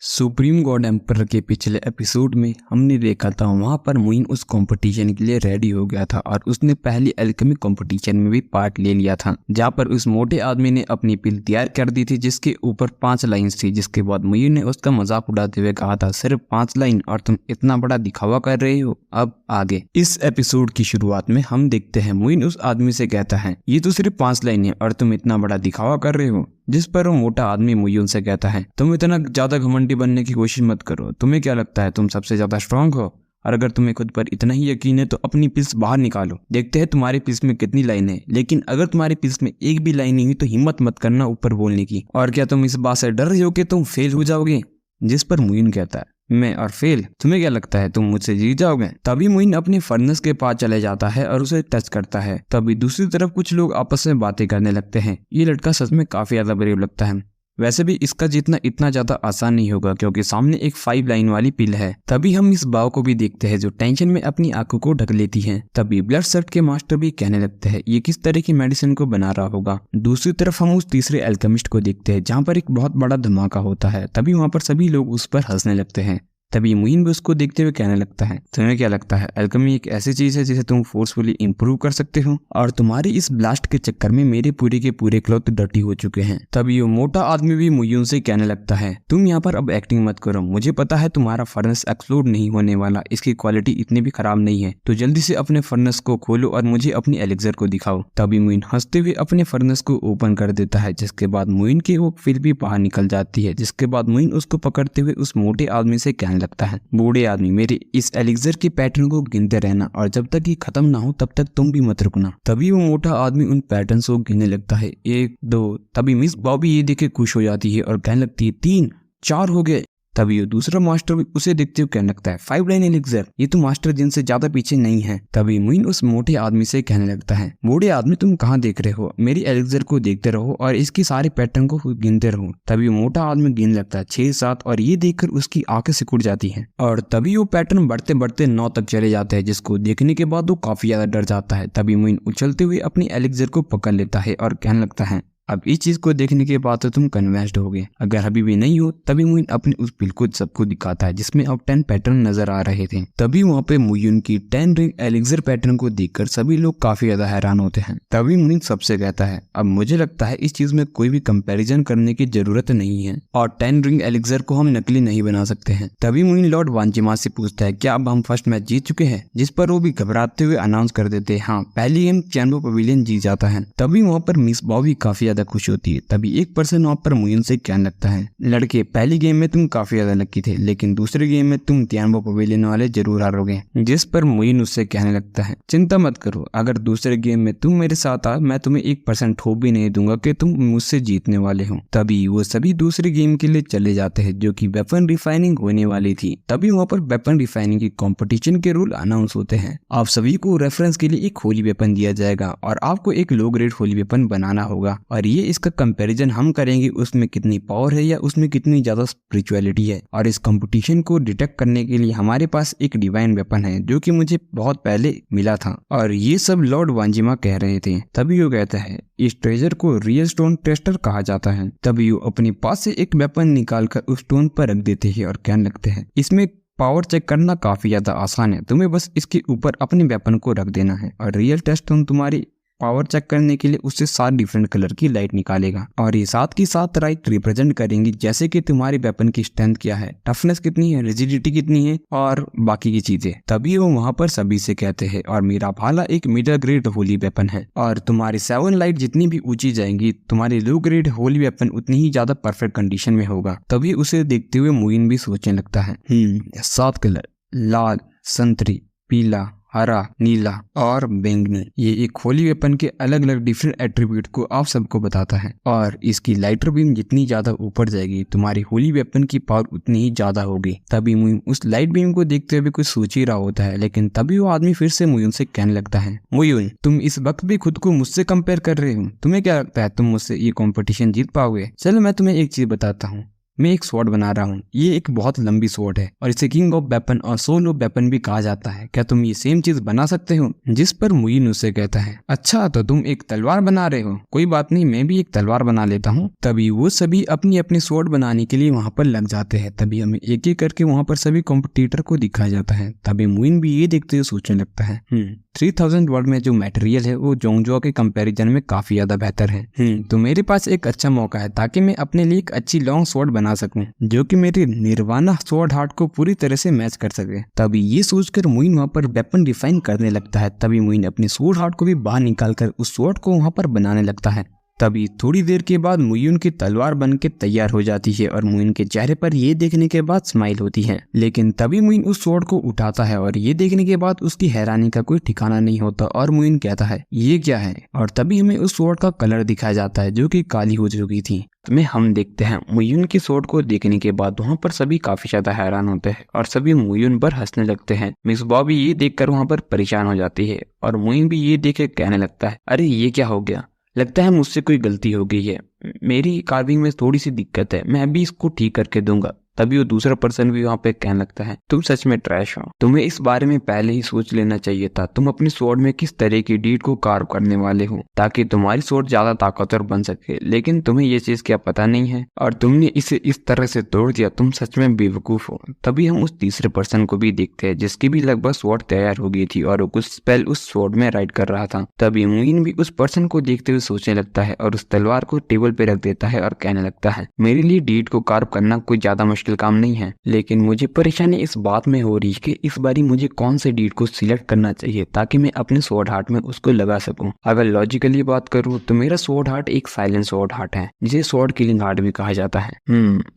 Supreme God emperor के पिछले episode में हमने देखा था वहां पर मुइन उस कंपटीशन के लिए रेडी हो गया था और उसने पहली एल्केमी कंपटीशन में भी पार्ट ले लिया था, जहां पर उस मोटे आदमी ने अपनी पिल तैयार कर दी थी जिसके ऊपर 5 लाइंस थी। जिसके बाद मुइन ने उसका मजाक उड़ाते हुए कहा था, सिर्फ 5 लाइन और तुम इतना बड़ा दिखावा कर रहे हो। अब आगे इस एपिसोड की शुरुआत में हम देखते हैं मुइन उस आदमी से कहता है, ये तो सिर्फ 5 लाइन है और तुम इतना बड़ा दिखावा कर रहे हो। जिस पर वो मोटा आदमी मुइन से कहता है, तुम इतना ज्यादा घमंडी बनने की कोशिश मत करो। तुम्हें क्या लगता है तुम सबसे ज्यादा स्ट्रांग हो? और अगर तुम्हें खुद पर इतना ही यकीन है तो अपनी पिल्स बाहर निकालो, देखते हैं तुम्हारी पिल्स में कितनी लाइन है। लेकिन अगर तुम्हारी पिल्स में एक भी लाइन नहीं हुई तो हिम्मत मत करना ऊपर बोलने की। और क्या तुम इस बात से डर रहे हो कि तुम फेल हो जाओगे? जिस पर मुइन कहता है, मैं और फेल? तुम्हें क्या लगता है तुम मुझसे जीत जाओगे? तभी मुइन अपने फर्नेस के पास चले जाता है और उसे टच करता है। तभी दूसरी तरफ कुछ लोग आपस में बातें करने लगते हैं। ये लड़का सच में काफी ज्यादा ब्रेव लगता है। वैसे भी इसका जीतना इतना ज्यादा आसान नहीं होगा क्योंकि सामने एक 5 लाइन वाली पिल है। तभी हम इस बाव को भी देखते हैं जो टेंशन में अपनी आंखों को ढक लेती है। तभी ब्लड सर्ट के मास्टर भी कहने लगते हैं ये किस तरह की मेडिसिन को बना रहा होगा। दूसरी तरफ हम उस तीसरे एल्केमिस्ट को देखते हैं जहाँ पर एक बहुत बड़ा धमाका होता है। तभी वहाँ पर सभी लोग उस पर हंसने लगते हैं। तभी मुइन भी उसको देखते हुए कहने लगता है, तुम्हें क्या लगता है एल्केमी एक ऐसी चीज है जिसे तुम फोर्सफुली इंप्रूव कर सकते हो? और तुम्हारी इस ब्लास्ट के चक्कर में मेरे पूरे के पूरे क्लॉथ डर्टी हो चुके हैं। तभी वो मोटा आदमी भी मुइन से कहने लगता है, तुम यहाँ पर अब एक्टिंग मत करो। मुझे पता है तुम्हारा फर्नेस एक्सप्लोड नहीं होने वाला, इसकी क्वालिटी इतनी भी खराब नहीं है। तो जल्दी से अपने फर्नेस को खोलो और मुझे अपनी एलेक्सर को दिखाओ। तभी मुइन हंसते हुए अपने फर्नेस को ओपन कर देता है। जिसके बाद मुइन की वो फिर भी बाहर निकल जाती है। जिसके बाद मुइन उसको पकड़ते हुए उस मोटे आदमी से कहने लगता है, बूढ़े आदमी, मेरे इस एलिक्सर के पैटर्न को गिनते रहना और जब तक ये खत्म ना हो तब तक तुम भी मत रुकना। तभी वो मोटा आदमी उन पैटर्न्स को गिनने लगता है, 1 2। तभी मिस बॉबी ये देख के खुश हो जाती है और कहने लगती है, 3 4 हो गए। तभी वो दूसरा मास्टर भी उसे देखते हुए कहने लगता है, 5 लाइन एलिक्सर, ये तो मास्टर जिनसे ज्यादा पीछे नहीं है। तभी मुइन उस मोटे आदमी से कहने लगता है, बूढ़े आदमी तुम कहाँ देख रहे हो? मेरी एलिक्सर को देखते रहो और इसकी सारे पैटर्न को गिनते रहो। तभी वो मोटा आदमी गिन लगता है 6 7 और ये देखकर उसकी आंखें सिकुड़ जाती हैं। और तभी वो पैटर्न बढ़ते बढ़ते 9 तक चले जाते हैं, जिसको देखने के बाद वो काफी ज्यादा डर जाता है। तभी मुइन उछलते हुए अपनी एलिक्सर को पकड़ लेता है और कहने लगता है, अब इस चीज को देखने के बाद तो तुम कन्विंस्ड हो गए। अगर अभी भी नहीं हो तभी मुइन अपनी उस पिल को सबको दिखाता है जिसमें अब 10 पैटर्न नजर आ रहे थे। तभी वहाँ पे मुइन की 10 रिंग एलिक्सर पैटर्न को देखकर सभी लोग काफी ज्यादा हैरान होते हैं। तभी मुइन सबसे कहता है, अब मुझे लगता है इस चीज में कोई भी कंपैरिजन करने की जरूरत नहीं है और 10 रिंग एलिक्सर को हम नकली नहीं बना सकते हैं। तभी मुइन लॉर्ड वांजिमा से पूछता है, क्या अब हम फर्स्ट मैच जीत चुके हैं? जिस पर वो भी घबराते हुए अनाउंस कर देते हैं, हाँ, पहली गेम चैम्बो पवेलियन जीत जाता है। तभी वहाँ पर मिस बॉबी काफी खुश होती है। तभी एक पर्सन वहाँ पर मुइन से कहने लगता है, लड़के, पहली गेम में तुम काफी ज्यादा लकी थे लेकिन दूसरी गेम में तुम तियानबो पवेलियन वाले जरूर हारोगे। जिस पर मुइन उससे कहने लगता है, चिंता मत करो, अगर दूसरे गेम में तुम मेरे साथ आ मैं तुम्हें 1% होप भी नहीं दूंगा कि तुम मुझसे जीतने वाले हो। तभी वो सभी दूसरी गेम के लिए चले जाते हैं जो कि वेपन रिफाइनिंग होने वाली थी। तभी वहाँ पर वेपन रिफाइनिंग की कंपटीशन के रूल अनाउंस होते हैं। आप सभी को रेफरेंस के लिए एक होली वेपन दिया जाएगा और आपको एक लो ग्रेड होली वेपन बनाना होगा और ये इसका कंपैरिजन हम करेंगे उसमें कितनी पावर है या उसमें कितनी ज्यादा स्पिरिचुअलिटी है। और इस कंपटीशन को डिटेक्ट करने के लिए हमारे पास एक डिवाइन वेपन है जो कि मुझे बहुत पहले मिला था। और ये सब लॉर्ड वांजिमा कह रहे थे। तभी वो कहता है, इस ट्रेजर को रियल स्टोन टेस्टर कहा जाता है। तभी वो अपने पास से एक वेपन निकालकर उस स्टोन पर रख देते हैं और कहने लगते हैं, इसमें पावर चेक करना काफी ज्यादा आसान है, तुम्हें बस इसके ऊपर अपने वेपन को रख देना है और रियल टेस्ट तुम्हारी पावर चेक करने के लिए उससे 7 डिफरेंट कलर की लाइट निकालेगा और ये 7 की 7 लाइट रिप्रेजेंट करेंगी जैसे कि तुम्हारी वेपन की स्ट्रेंथ क्या है, टफनेस कितनी है, रिजिडिटी कितनी है और बाकी की चीजें। तभी वो वहाँ पर सभी से कहते हैं, और मेरा भाला एक मिडल ग्रेड होली वेपन है और तुम्हारी 7 लाइट जितनी भी ऊंची जाएंगी तुम्हारी लो ग्रेड होली वेपन उतनी ही ज्यादा परफेक्ट कंडीशन में होगा। तभी उसे देखते हुए मुइन भी सोचने लगता है, 7 कलर, लाल, संतरी, पीला, हरा, नीला और बैंगनी, ये एक होली वेपन के अलग अलग डिफरेंट एट्रीब्यूट को आप सबको बताता है और इसकी लाइटर बीम जितनी ज्यादा ऊपर जाएगी तुम्हारी होली वेपन की पावर उतनी ही ज्यादा होगी। तभी मुइन उस लाइट बीम को देखते हुए कुछ सोच ही रहा होता है लेकिन तभी वो आदमी फिर से मुइन से कहने लगता है, मुइन, तुम इस वक्त भी खुद को मुझसे कंपेयर कर रहे हो? तुम्हें क्या लगता है तुम मुझसे ये कॉम्पिटिशन जीत पाओगे? चलो मैं तुम्हें एक चीज बताता हूँ, मैं एक स्वॉर्ड बना रहा हूँ, ये एक बहुत लंबी स्वॉर्ड है और इसे किंग ऑफ वेपन और सोल ऑफ वेपन भी कहा जाता है, क्या तुम ये सेम चीज बना सकते हो? जिस पर मुइन उससे कहता है, अच्छा तो तुम एक तलवार बना रहे हो, कोई बात नहीं, मैं भी एक तलवार बना लेता हूँ। तभी वो सभी अपनी अपनी स्वॉर्ड बनाने के लिए वहाँ पर लग जाते हैं। तभी हमें एक एक करके वहाँ पर सभी कॉम्पिटिटर को दिखाया जाता है। तभी मुइन भी ये देखते हुए सोचने लगता है 3000 वर्ड में जो मटेरियल है वो जोंगजुआ के कंपैरिजन में काफी ज्यादा बेहतर है। तो मेरे पास एक अच्छा मौका है ताकि मैं अपने लिए एक अच्छी लॉन्ग स्वॉर्ड बना सकूं जो कि मेरे निर्वाणा स्वॉर्ड हार्ट को पूरी तरह से मैच कर सके। तभी ये सोचकर मुइन वहाँ पर वेपन रिफाइन करने लगता है। तभी मुइन अपने स्वॉर्ड हार्ट को भी बाहर निकालकर उस स्वॉर्ड को वहाँ पर बनाने लगता है। तभी थोड़ी देर के बाद मुइन की तलवार बनके तैयार हो जाती है और मुइन के चेहरे पर ये देखने के बाद स्माइल होती है। लेकिन तभी मुइन उस स्वॉर्ड को उठाता है और ये देखने के बाद उसकी हैरानी का कोई ठिकाना नहीं होता और मुइन कहता है ये क्या है, और तभी हमें उस स्वॉर्ड का कलर दिखाया जाता है जो कि काली हो चुकी थी। में हम देखते हैं मुइन की स्वॉर्ड को देखने के बाद वहाँ पर सभी काफी ज्यादा हैरान होते हैं और सभी मुइन पर हंसने लगते हैं। मिस बॉबी ये देखकर वहाँ पर परेशान हो जाती है और मुइन भी ये देख के कहने लगता है, अरे ये क्या हो गया, लगता है मुझसे कोई गलती हो गई है, मेरी कार्विंग में थोड़ी सी दिक्कत है, मैं अभी इसको ठीक करके दूंगा। तभी वो दूसरा पर्सन भी वहाँ पे कहने लगता है, तुम सच में ट्रैश हो, तुम्हें इस बारे में पहले ही सोच लेना चाहिए था, तुम अपनी स्वॉर्ड में किस तरह की डीड को कार्व करने वाले हो ताकि तुम्हारी स्वॉर्ड ज्यादा ताकतवर बन सके, लेकिन तुम्हें ये चीज क्या पता नहीं है और तुमने इसे इस तरह से तोड़ दिया, तुम सच में बेवकूफ हो। तभी हम उस तीसरे पर्सन को भी देखते हैं जिसकी भी लगभग स्वॉर्ड तैयार हो गई थी और वो कुछ स्पेल उस स्वॉर्ड में राइट कर रहा था। तभी मुइन भी उस पर्सन को देखते हुए सोचने लगता है और उस तलवार को टेबल पे रख देता है और कहने लगता है, मेरे लिए डीड को कार्व करना कोई ज्यादा मुश्किल काम नहीं है, लेकिन मुझे परेशानी इस बात में हो रही है कि इस बारी मुझे कौन से डीड को सिलेक्ट करना चाहिए ताकि मैं अपने स्वॉर्ड हार्ट में उसको लगा सकूं। अगर लॉजिकली बात करूं तो मेरा स्वॉर्ड हार्ट एक साइलेंट स्वॉर्ड हार्ट है जिसे स्वॉर्ड किलिंग हार्ट भी कहा जाता है।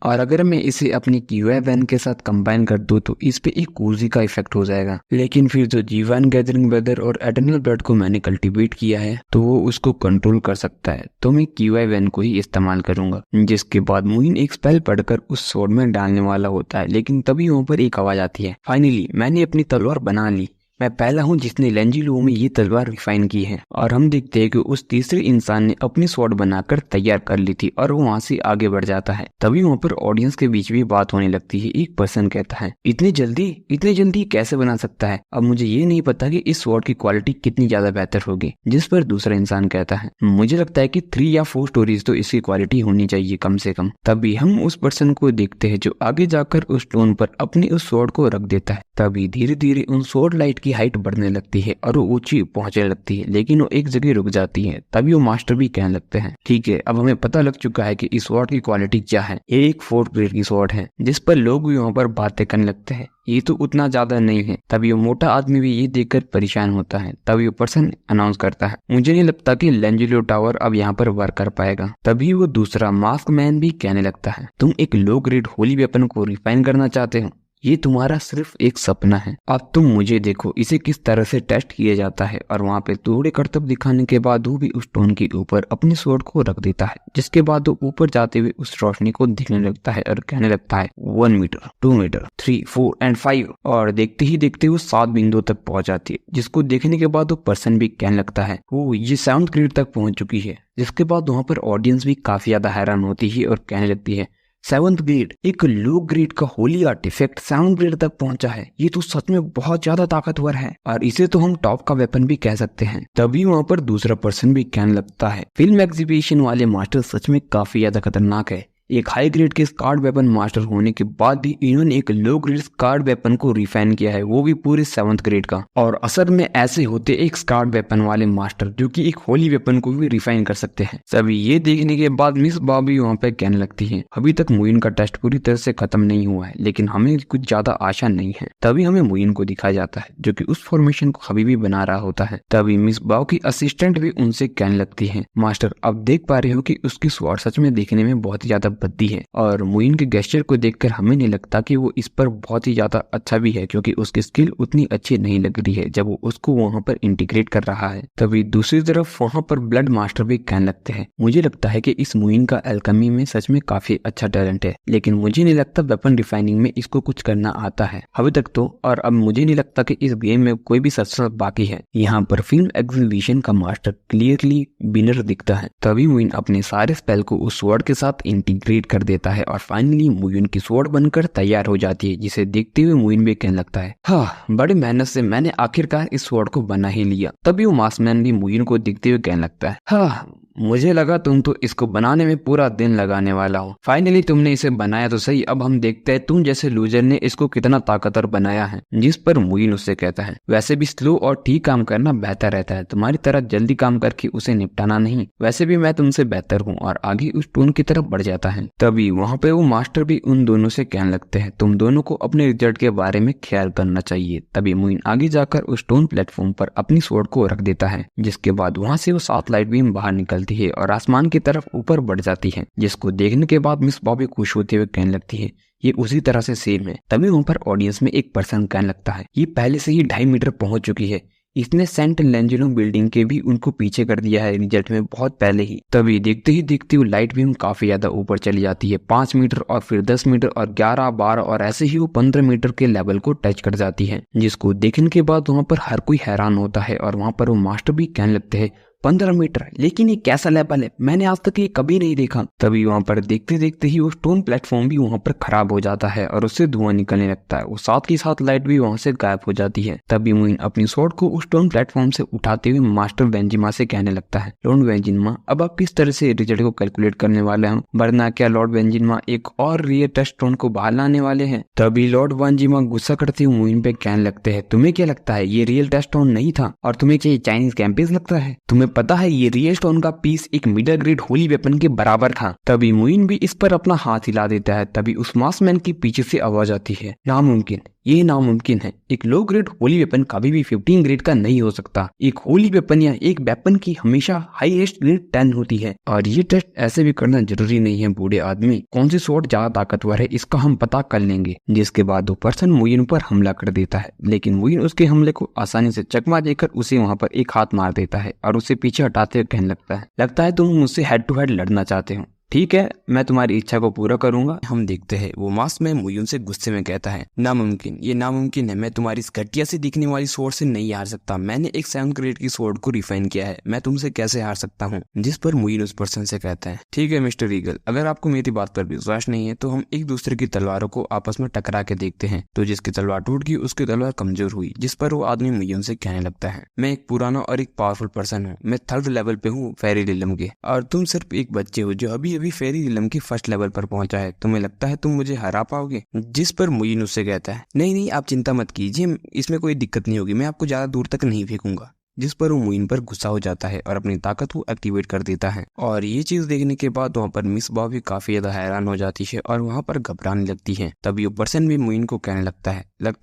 और अगर मैं इसे अपनी Q1 के साथ कंबाइन कर दूं तो इस पे एक कूजी का इफेक्ट हो जाएगा, लेकिन फिर जो G1 गैदरिंग ब्रदर और एटर्नल ब्लड को मैंने कल्टीवेट किया है तो वो उसको कंट्रोल कर सकता है, तो मैं Q1 को ही इस्तेमाल करूंगा। जिसके बाद मुइन एक स्पेल पढ़कर उस स्वॉर्ड में डालने वाला होता है, लेकिन तभी वहाँ पर एक आवाज आती है, फाइनली मैंने अपनी तलवार बना ली, मैं पहला हूँ जिसने लेंजिलो में ये तलवार रिफाइन की है। और हम देखते हैं कि उस तीसरे इंसान ने अपनी स्वॉर्ड बनाकर तैयार कर ली थी और वो वहाँ से आगे बढ़ जाता है। तभी वहाँ पर ऑडियंस के बीच भी बात होने लगती है। एक पर्सन कहता है, इतनी जल्दी कैसे बना सकता है, अब मुझे ये नहीं पता कि इस स्वॉर्ड की क्वालिटी कितनी ज्यादा बेहतर होगी। जिस पर दूसरा इंसान कहता है, मुझे लगता है कि 3 या 4 स्टोरीज तो इसकी क्वालिटी होनी चाहिए कम से कम। तभी हम उस पर्सन को देखते हैं जो आगे जाकर उस स्टोन पर अपनी उस स्वॉर्ड को रख देता है। तभी धीरे धीरे उन स्वॉर्ड लाइट की हाइट बढ़ने लगती है और वो ऊंची पहुंचने लगती है, लेकिन वो एक जगह रुक जाती है। तभी वो मास्टर भी कहने लगते हैं, ठीक है अब हमें पता लग चुका है कि इस स्वॉर्ड की क्वालिटी क्या है, ये एक 4th ग्रेड की स्वॉर्ड है। जिस पर लोग भी वहाँ पर बातें करने लगते हैं, ये तो उतना ज्यादा नहीं है। तभी वो मोटा आदमी भी ये देखकर परेशान होता है। तभी वो पर्सन अनाउंस करता है, मुझे नहीं लगता कि लेंजिलो टावर अब यहाँ पर वर्क कर पाएगा। तभी वो दूसरा मास्क मैन भी कहने लगता है, तुम एक लो ग्रेड होली वेपन को रिफाइन करना चाहते हो, ये तुम्हारा सिर्फ एक सपना है, अब तुम मुझे देखो इसे किस तरह से टेस्ट किया जाता है। और वहाँ पे थोड़े करतब दिखाने के बाद वो भी उस स्टोन के ऊपर अपनी स्वॉर्ड को रख देता है, जिसके बाद वो ऊपर जाते हुए उस रोशनी को देखने लगता है और कहने लगता है 1 मीटर 2 मीटर 3 4 एंड 5, और देखते ही देखते वो 7 बिंदुओं तक पहुंच जाती है। जिसको देखने के बाद वो पर्सन भी कहने लगता है, वो ये 7th ग्रेड तक पहुंच चुकी है। जिसके बाद वहाँ पर ऑडियंस भी काफी ज्यादा हैरान होती है और कहने लगती है, 7th ग्रेड, एक लो ग्रेड का होली आर्टिफैक्ट 7th ग्रेड तक पहुंचा है, ये तो सच में बहुत ज्यादा ताकतवर है और इसे तो हम टॉप का वेपन भी कह सकते हैं। तभी वहाँ पर दूसरा पर्सन भी कहने लगता है, फिल्म एग्जीबिशन वाले मास्टर सच में काफी ज्यादा खतरनाक है, एक हाई ग्रेड के स्कार्ड वेपन मास्टर होने के बाद भी इन्होंने एक लो ग्रेड स्कार्ड वेपन को रिफाइन किया है, वो भी पूरे 7th ग्रेड का। और असल में ऐसे होते एक स्कार्ड वेपन वाले मास्टर जो कि एक होली वेपन को भी रिफाइन कर सकते हैं। सभी ये देखने के बाद मिस बॉबी वहाँ पे कहने लगती है, अभी तक मुइन का टेस्ट पूरी तरह से खत्म नहीं हुआ है, लेकिन हमें कुछ ज्यादा आशा नहीं है। तभी हमें मुइन को दिखाया जाता है जो कि उस फॉर्मेशन को अभी भी बना रहा होता है। तभी मिस बाओ की असिस्टेंट भी उनसे कहने लगती है, मास्टर अब देख पा रहे हो कि उसकी स्वॉर्ड सच में देखने में बहुत ही ज्यादा भद्दी है, और मुइन के गेस्चर को देखकर हमें नहीं लगता कि वो इस पर बहुत ही ज्यादा अच्छा भी है, क्योंकि उसकी स्किल उतनी अच्छी नहीं लग रही है जब वो उसको वहाँ पर इंटीग्रेट कर रहा है। तभी दूसरी तरफ वहाँ पर ब्लड मास्टर भी कहने लगते हैं, मुझे लगता है कि इस मुइन का एल्केमी में सच में काफी अच्छा टैलेंट है, लेकिन मुझे नहीं लगता वेपन रिफाइनिंग में इसको कुछ करना आता है अभी तक तो, और अब मुझे नहीं लगता कि इस गेम में कोई भी सक्सेस बाकी है। यहाँ पर फिल्म एग्जीबिशन का मास्टर क्लियरली विनर दिखता है। तभी मुइन अपने सारे स्पेल को उस स्वॉर्ड के साथ इंटीग्रेट अपग्रेड कर देता है और फाइनली मुइन की स्वॉर्ड बनकर तैयार हो जाती है, जिसे देखते हुए मुइन भी कहने लगता है, हाँ, बड़ी मेहनत से मैंने आखिरकार इस स्वॉर्ड को बना ही लिया। तभी वो मास्कमैन भी मुइन को देखते हुए कहने लगता है, हाँ, मुझे लगा तुम तो इसको बनाने में पूरा दिन लगाने वाला हो। फाइनली तुमने इसे बनाया तो सही, अब हम देखते हैं तुम जैसे लूजर ने इसको कितना ताकतवर बनाया है। जिस पर मुइन उससे कहता है, वैसे भी स्लो और ठीक काम करना बेहतर रहता है, तुम्हारी तरह जल्दी काम करके उसे निपटाना नहीं। वैसे भी मैं तुमसे बेहतर हूँ, और आगे उस टोन की तरफ बढ़ जाता है। तभी वहाँ पे वो मास्टर भी उन दोनों से कहने लगते हैं, तुम दोनों को अपने रिजल्ट के बारे में ख्याल करना चाहिए। तभी मुइन आगे जाकर उस टोन प्लेटफॉर्म पर अपनी स्वॉर्ड को रख देता है, जिसके बाद वहाँ से वो 7 लाइट बीम बाहर निकलती है और आसमान की तरफ ऊपर बढ़ जाती है, जिसको देखने के बाद मिस बॉबी खुश होते हुए कहने लगती है, ये उसी तरह से सेम है। तभी वहाँ पर ऑडियंस में एक पर्सन कहने लगता है, ये पहले से ही 2.5 मीटर पहुंच चुकी है, इसने सेंट लेंजिनो बिल्डिंग के भी उनको पीछे कर दिया है रिजल्ट में बहुत पहले ही। तभी देखते ही देखते वो लाइट बीम काफी ज्यादा ऊपर चली जाती है, 5 मीटर और फिर 10 मीटर और 11, 12 और ऐसे ही वो 15 मीटर के लेवल को टच कर जाती है, जिसको देखने के बाद वहाँ पर हर कोई हैरान होता है। और वहाँ पर वो मास्टर भी कहने लगते हैं, 15 मीटर, लेकिन ये कैसा लेवल है, मैंने आज तक ये कभी नहीं देखा। तभी वहाँ पर देखते देखते ही वो स्टोन प्लेटफॉर्म भी वहाँ पर खराब हो जाता है और उससे धुआं निकलने लगता है। वो साथ ही साथ लाइट भी वहाँ से गायब हो जाती है। तभी मुइन अपनी स्वॉर्ड को उस स्टोन प्लेटफॉर्म से उठाते हुए मास्टर बेंजिमा से कहने लगता है, लॉर्ड बेंजिमा, अब आप किस तरह से रिजल्ट को कैलकुलेट करने वाले हैं, वरना क्या लॉर्ड बेंजिमा एक और रियल टेस्ट स्टोन को बाहर लाने वाले हैं। तभी लॉर्ड बेंजिमा गुस्सा करते हुए मुइन पे कहने लगते हैं, तुम्हें क्या लगता है ये रियल टेस्ट स्टोन नहीं था, और तुम्हें क्या चाइनीज कैंपेज लगता है? तुम्हें पता है ये रियल स्टोन का पीस एक मिडल ग्रेड होली वेपन के बराबर था। तभी मुइन भी इस पर अपना हाथ हिला देता है। तभी उस मास्कमैन के पीछे से आवाज आती है, नामुमकिन, ये नामुमकिन है, एक लो ग्रेड होली वेपन कभी भी 15 ग्रेड का नहीं हो सकता। एक होली वेपन या एक वेपन की हमेशा हाईएस्ट ग्रेड 10 होती है, और ये टेस्ट ऐसे भी करना जरूरी नहीं है बूढ़े आदमी, कौन सी स्वॉर्ड ज्यादा ताकतवर है इसका हम पता कर लेंगे। जिसके बाद वो पर्सन मुइन पर हमला कर देता है, लेकिन मुइन उसके हमले को आसानी से चकमा देकर उसे वहाँ पर एक हाथ मार देता है और उसे पीछे हटाते हुए कहने लगता है तुम मुझसे हेड टू हेड लड़ना चाहते हो, ठीक है, मैं तुम्हारी इच्छा को पूरा करूंगा। हम देखते हैं वो मास्कमैन मुइन से गुस्से में कहता है, नामुमकिन, ये नामुमकिन है, मैं तुम्हारी इस घटिया से दिखने वाली स्वॉर्ड से नहीं हार सकता, मैंने एक 7th ग्रेड की स्वॉर्ड को रिफाइन किया है, मैं तुमसे कैसे हार सकता हूँ। जिस पर मुइन उस पर्सन से कहता है, ठीक है मिस्टर ईगल, अगर आपको मेरी बात पर विश्वास नहीं है तो हम एक दूसरे की तलवारों को आपस में टकरा के देखते हैं। तो जिसकी तलवार टूट गई उसकी तलवार कमजोर हुई। जिस पर वो आदमी मुइन से कहने लगता है, मैं एक पुराना और एक पावरफुल पर्सन हूँ, मैं 3rd लेवल पे हूँ फेरी रिलम के, और तुम सिर्फ एक बच्चे हो जो अभी अभी फेरी रिलम के 1st लेवल पर पहुंचा है, तुम्हें लगता है तुम मुझे हरा पाओगे? जिस पर मुइन उससे कहता है, नहीं, आप चिंता मत कीजिए, इसमें कोई दिक्कत नहीं होगी, मैं आपको ज्यादा दूर तक नहीं फेंकूंगा। जिस पर वो मुइन पर गुस्सा हो जाता है और अपनी ताकत को एक्टिवेट कर देता है। और ये चीज देखने के बाद वहाँ पर मिस बॉबी काफी ज्यादा हैरान हो जाती है और वहाँ पर घबराने लगती है। तभी वो पर्सन भी मुइन को कहने लगता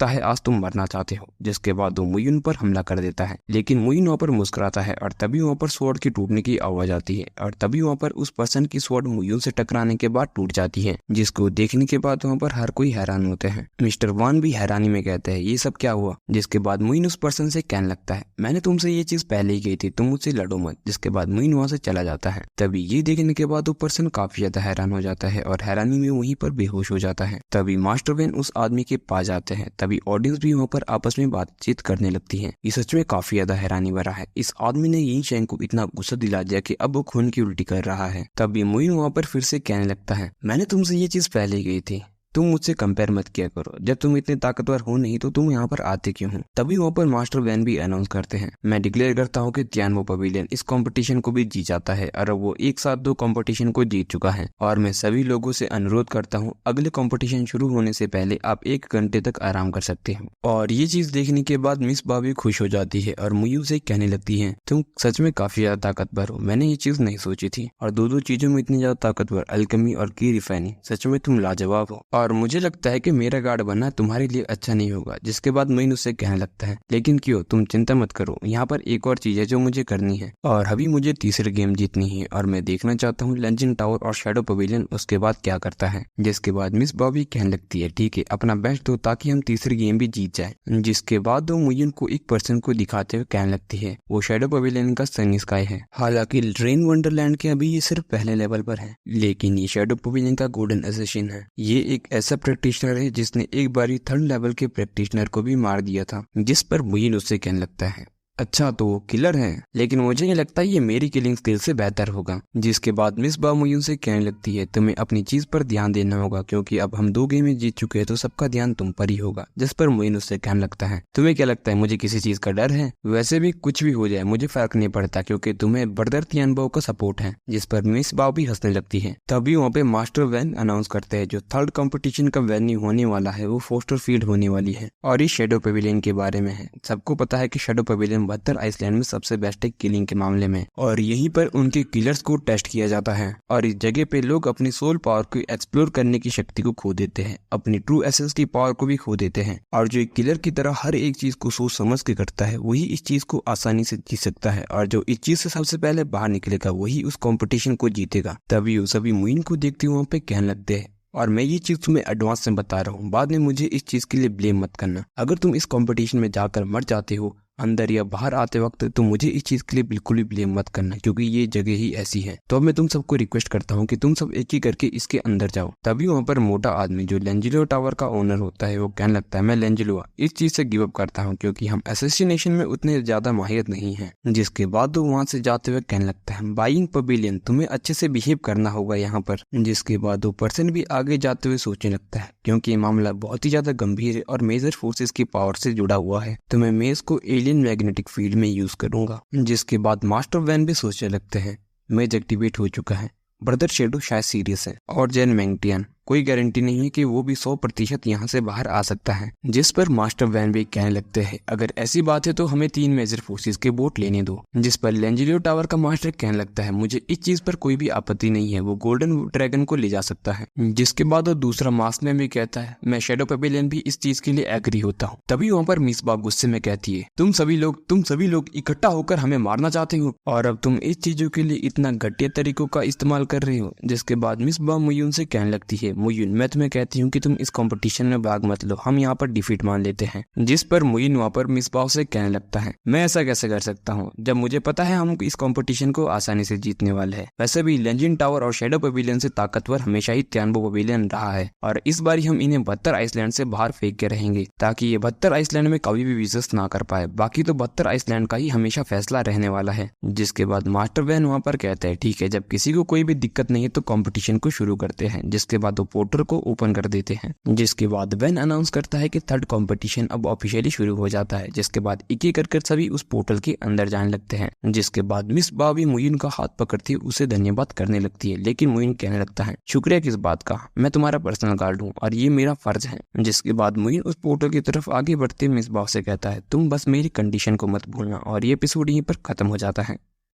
है आज तुम मरना चाहते हो। जिसके बाद वो मुइन पर हमला कर देता है, लेकिन मुइन वहाँ पर मुस्कुराता है और तभी वहाँ पर स्वॉर्ड की टूटने की आवाज आती है और तभी वहाँ पर उस पर्सन की स्वॉर्ड मुइन से टकराने के बाद टूट जाती है, जिसको देखने के बाद वहाँ पर हर कोई हैरान होते हैं। मिस्टर वान भी हैरानी में कहते हैं, ये सब क्या हुआ? जिसके बाद मुइन उस पर्सन से कहने लगता है, मैंने तुमसे ये चीज पहले ही गई थी, तुम मुझसे लड़ो मत। जिसके बाद मुइन वहां से चला जाता है। तभी ये देखने के बाद वो पर्सन काफी ज्यादा हैरान हो जाता है और हैरानी में वहीं पर बेहोश हो जाता है। तभी मास्टर वेन उस आदमी के पास जाते हैं। तभी ऑडियंस भी वहाँ पर आपस में बातचीत करने लगती है। ये सच में काफी ज्यादा हैरानी भरा है, इस आदमी ने यी चैंग को इतना गुस्सा दिला दिया कि अब वो खून की उल्टी कर रहा है। तभी मुइन वहाँ पर फिर से कहने लगता है, मैंने तुमसे ये चीज पहले ही गई थी, तुम मुझसे कंपेयर मत किया करो, जब तुम इतने ताकतवर हो नहीं तो तुम यहाँ पर आते क्यों हो? तभी वहाँ पर मास्टर वैन भी अनाउंस करते हैं, मैं डिक्लेयर करता हूँ कि तियानवो पवेलियन इस कंपटीशन को भी जीत जाता है और वो एक साथ 2 कंपटीशन को जीत चुका है। और मैं सभी लोगों से अनुरोध करता हूँ अगले कंपटीशन शुरू होने से पहले आप 1 घंटे तक आराम कर सकते हो। और ये चीज देखने के बाद मिस बॉबी खुश हो जाती है और मुयू से कहने लगती है, तुम सच में काफी ज्यादा ताकतवर हो, मैंने ये चीज नहीं सोची थी। और दो चीजों में इतनी ज्यादा ताकतवर, अल्केमी और की रिफाइनिंग, सच में तुम लाजवाब हो और मुझे लगता है कि मेरा गार्ड बनना तुम्हारे लिए अच्छा नहीं होगा। जिसके बाद मुइन उससे कहने लगता है, लेकिन क्यों, तुम चिंता मत करो, यहाँ पर एक और चीज है जो मुझे करनी है और अभी मुझे तीसरी गेम जीतनी है और मैं देखना चाहता हूँ लंजन टावर और शैडो पवेलियन उसके बाद क्या करता है। जिसके बाद मिस बॉबी कहने लगती है, ठीक है, अपना बेस्ट दो ताकि हम तीसरी गेम भी जीत जाए। जिसके बाद वो मुइन को एक पर्सन को दिखाते हुए कहने लगती है, वो शैडो पवेलियन का सनी स्काई है। हालांकि ड्रेन वंडरलैंड के अभी ये सिर्फ पहले लेवल पर है, लेकिन ये शैडो पवेलियन का गोल्डन एसेसिन है। ये एक ऐसा प्रैक्टिशनर है जिसने एक बारी 3rd लेवल के प्रैक्टिशनर को भी मार दिया था। जिस पर मुइन उससे कहने लगता है, अच्छा तो वो किलर है, लेकिन मुझे नहीं लगता ये मेरी किलिंग स्किल से बेहतर होगा। जिसके बाद मिसबाह मुइन से कहने लगती है तुम्हें अपनी चीज पर ध्यान देना होगा, क्योंकि अब हम 2 गेम जीत चुके हैं तो सबका ध्यान तुम पर ही होगा। जिस पर मुइन उससे कहने लगता है तुम्हें क्या लगता है मुझे किसी चीज का डर है? वैसे भी कुछ भी हो जाए मुझे फर्क नहीं पड़ता, क्योंकि तुम्हें ब्रदर तियानबो का सपोर्ट है। जिस पर मिसबाह भी हंसने लगती है। तभी वहाँ पे मास्टर वैन अनाउंस करते हैं जो 3rd कंपटीशन का वेन्यू होने वाला है वो फोस्टर फील्ड होने वाली है, और ये शेडो पेविलियन के बारे में है। सबको पता है कि शेडो पेविलियन 72 आइसलैंड में सबसे बेस्ट है किलिंग के मामले में, और यहीं पर उनके किलर्स को टेस्ट किया जाता है। और इस जगह पे लोग अपनी सोल पावर को एक्सप्लोर करने की शक्ति को खो देते हैं, अपनी ट्रू एसएसटी पावर को भी खो देते हैं। और जो एक किलर की तरह हर एक चीज को सोच समझ के करता है वही इस चीज को आसानी से जीत सकता है, और जो इस चीज से सबसे पहले बाहर निकलेगा वही उस कंपटीशन को जीतेगा। तभी वो सभी मुइन को देखते हुए वहाँ पे कहने लगते हैं और मैं ये चीज तुम्हें एडवांस में बता रहा हूँ, बाद में मुझे इस चीज के लिए ब्लेम मत करना। अगर तुम इस कंपटीशन में जाकर मर जाते हो अंदर या बाहर आते वक्त, तो मुझे इस चीज के लिए बिल्कुल भी ब्लेम मत करना, क्योंकि ये जगह ही ऐसी है। तो अब मैं तुम सबको रिक्वेस्ट करता हूँ कि तुम सब एक ही करके इसके अंदर जाओ। तभी वहाँ पर मोटा आदमी जो लेंजिलो टावर का ओनर होता है वो कहने लगता है मैं लेंजिलो इस चीज से गिव अप करता हूँ, क्योंकि हम असोसिएशन में उतने ज्यादा माहिर नहीं है। जिसके बाद वो वहाँ से जाते हुए कहने लगता है बाइंग पवेलियन तुम्हें अच्छे से बिहेव करना होगा यहाँ पर। जिसके बाद वो पर्सन भी आगे जाते हुए सोचने लगता है, क्योंकि ये मामला बहुत ही ज्यादा गंभीर है और मेजर फोर्सेस की पावर से जुड़ा हुआ है, तो मैं मेज को मैग्नेटिक फील्ड में यूज करूंगा। जिसके बाद मास्टर वैन भी सोचने लगते हैं मेज एक्टिवेट हो चुका है, ब्रदर शेडो शायद सीरियस है, और जेन मैंगटियन कोई गारंटी नहीं है कि वो भी 100% यहाँ से बाहर आ सकता है। जिस पर मास्टर वैन भी कहने लगते हैं अगर ऐसी बात है तो हमें 3 मेजर फोर्सेस के बोट लेने दो। जिस पर लेंजिलो टावर का मास्टर कहने लगता है मुझे इस चीज पर कोई भी आपत्ति नहीं है, वो गोल्डन ड्रैगन को ले जा सकता है। जिसके बाद वो दूसरा मास्क मैन भी कहता है मैं शेडो पेविलियन भी इस चीज के लिए एग्री होता हूँ। तभी वहाँ पर मिसबाह गुस्से में कहती है तुम सभी लोग इकट्ठा होकर हमें मारना चाहते हो, और अब तुम इस चीजों के लिए इतना घटिया तरीकों का इस्तेमाल कर रहे हो। जिसके बाद मिसबाह मुयून से कहने लगती है मुइन मैं तुम्हें कहती हूँ कि तुम इस कंपटीशन में भाग मत लो, हम यहाँ पर डिफीट मान लेते हैं। जिस पर मुइन वहाँ पर मिसबाह से कहने लगता है मैं ऐसा कैसे कर सकता हूँ जब मुझे पता है हम इस कंपटीशन को आसानी से जीतने वाले हैं। वैसे भी लेंजिन टावर और शेडो पेविलियन से ताकतवर हमेशा ही तियानबो पेविलियन रहा है, और इस बार हम इन्हें 72 आइसलैंड से बाहर फेंक के रहेंगे ताकि ये 72 आइसलैंड में कभी भी विजिट ना कर पाए। बाकी तो 72 आइसलैंड का ही हमेशा फैसला रहने वाला है। जिसके बाद मास्टर वैन वहाँ पर कहता है ठीक है, जब किसी को कोई भी दिक्कत नहीं है तो कंपटीशन को शुरू करते हैं। जिसके बाद वो पोर्टल को ओपन कर देते हैं। जिसके बाद वैन अनाउंस करता है कि 3rd कंपटीशन अब ऑफिशियली शुरू हो जाता है। जिसके बाद एक एक कर सभी उस पोर्टल के अंदर जाने लगते हैं। जिसके बाद मिसबाह भी मुइन का हाथ पकड़ती है उसे धन्यवाद करने लगती है, लेकिन मुइन कहने लगता है शुक्रिया किस बात का, मैं तुम्हारा पर्सनल गार्ड हूँ और ये मेरा फर्ज है। जिसके बाद मुइन उस पोर्टल की तरफ आगे बढ़ते मिसबाह से कहता है तुम बस मेरी कंडीशन को मत भूलना, और ये एपिसोड यहीं पर खत्म हो जाता है।